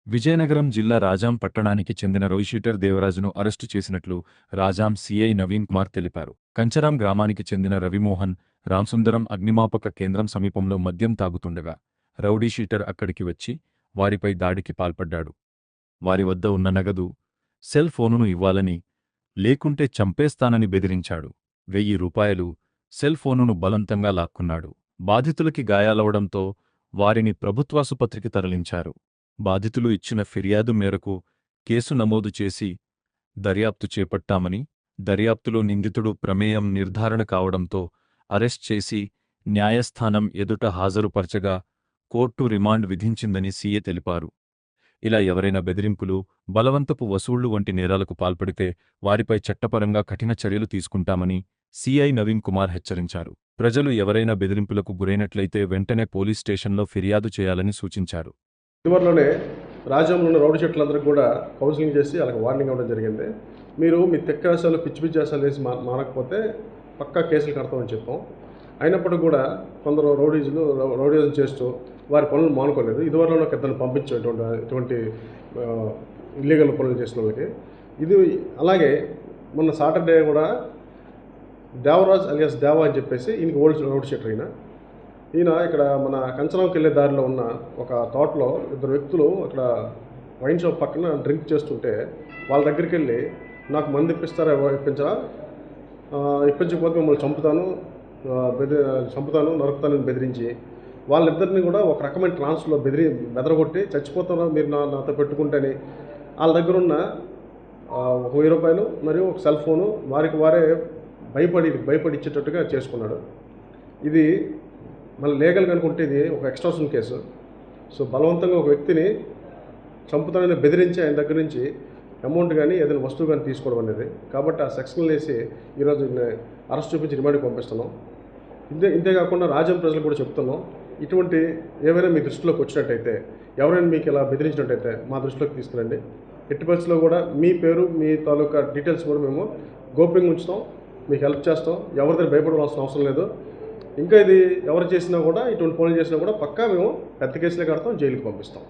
విజయనగరం జిల్లా రాజాం పట్టణానికి చెందిన రోయిషీటర్ దేవరాజును అరెస్టు చేసినట్లు రాజాం సీఐ నవీన్ కుమార్ తెలిపారు. కంచరాం గ్రామానికి చెందిన రవిమోహన్, రాంసుందరం అగ్నిమాపక కేంద్రం సమీపంలో మద్యం తాగుతుండగా రౌడీషీటర్ అక్కడికి వచ్చి వారిపై దాడికి పాల్పడ్డాడు. వారి వద్ద ఉన్న నగదు, సెల్ ఫోనును ఇవ్వాలని, లేకుంటే చంపేస్తానని బెదిరించాడు. 1000 రూపాయలు, సెల్ ఫోనును బలవంతంగా లాక్కున్నాడు. బాధితులకి గాయాలవడంతో వారిని ప్రభుత్వాసుపత్రికి తరలించారు. బాధితులు ఇచ్చిన ఫిర్యాదు మేరకు కేసు నమోదు చేసి దర్యాప్తు చేపట్టామని, దర్యాప్తులో నిందితుడు ప్రమేయం నిర్ధారణ కావడంతో అరెస్ట్ చేసి న్యాయస్థానం ఎదుట హాజరుపరచగా కోర్టు రిమాండ్ విధించిందని సీఏ తెలిపారు. ఇలా ఎవరైనా బెదిరింపులు, బలవంతపు వసూళ్లు వంటి నేరాలకు పాల్పడితే వారిపై చట్టపరంగా కఠిన చర్యలు తీసుకుంటామని సీఐ నవీన్ కుమార్ హెచ్చరించారు. ప్రజలు ఎవరైనా బెదిరింపులకు గురైనట్లయితే వెంటనే పోలీస్ స్టేషన్లో ఫిర్యాదు చేయాలని సూచించారు. ఇదివరలోనే రాజ్యంలో ఉన్న రౌడీ షీటర్లందరికీ కూడా కౌన్సిలింగ్ చేసి వాళ్ళకి వార్నింగ్ ఇవ్వడం జరిగింది. మీరు మీ తెక్కేసాలు పిచ్చి వేసాలు వేసి మానకపోతే పక్కా కేసులు కడతామని చెప్పాం. అయినప్పటికీ కూడా కొందరు రౌడీజం చేస్తూ వారి పనులు మానుకోలేదు. ఇదివరలో ఒక ఇద్దరు పంపించేటువంటి ఇటువంటి ఇల్లీగల్ పనులు చేసిన వాళ్ళకి ఇది అలాగే మొన్న సాటర్డే కూడా దేవరాజ్ అలియాస్ దేవా అని చెప్పేసి ఈయనకి ఓల్డ్ రౌడీ షీటర్ ఈయన ఇక్కడ మన కంచనంకి వెళ్ళే దారిలో ఉన్న ఒక తోటలో ఇద్దరు వ్యక్తులు అక్కడ వైన్ షాప్ పక్కన డ్రింక్ చేస్తుంటే వాళ్ళ దగ్గరికి వెళ్ళి నాకు మందు ఇప్పిస్తారా, ఇప్పించకపోతే మిమ్మల్ని చంపుతాను, నరుకుతానని బెదిరించి వాళ్ళిద్దరిని కూడా ఒక రకమైన ట్రాన్స్లో బెదరగొట్టి చచ్చిపోతారో మీరు నాతో పెట్టుకుంటేని వాళ్ళ దగ్గర ఉన్న 1000 రూపాయలు మరియు ఒక సెల్ ఫోను వారికి వారే భయపడి ఇచ్చేటట్టుగా చేసుకున్నాడు. ఇది మళ్ళీ లీగల్గా అనుకుంటే ఇది ఒక ఎక్స్ట్రాషన్ కేసు. సో బలవంతంగా ఒక వ్యక్తిని చంపుతానని బెదిరించి ఆయన దగ్గర నుంచి అమౌంట్ కానీ ఏదైనా వస్తువు కానీ తీసుకోవడం అనేది. కాబట్టి ఆ సెక్షన్లు వేసి ఈరోజు అరెస్ట్ చూపించి రిమాండ్కి పంపిస్తున్నాం. ఇంతేకాకుండా రాజ్యం ప్రజలు కూడా చెప్తున్నాం, ఇటువంటి ఏవైనా మీ దృష్టిలోకి వచ్చినట్టయితే, ఎవరైనా మీకు ఇలా బెదిరించినట్టయితే మా దృష్టిలోకి తీసుకురండి. ఎట్టి పరిస్థితుల్లో కూడా మీ పేరు, మీ తాలూకా డీటెయిల్స్ కూడా మేము గోప్యంగా ఉంచుతాం, మీకు హెల్ప్ చేస్తాం. ఎవరి దగ్గర భయపడవలసిన అవసరం లేదు. ఇంకా ఇది ఎవరు చేసినా కూడా, ఇటువంటి పనులు చేసినా కూడా పక్కా మేము పెద్ద కేసులే కడతాం, జైలుకి పంపిస్తాం.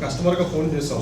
కస్టమర్గా ఫోన్ చేస్తాం.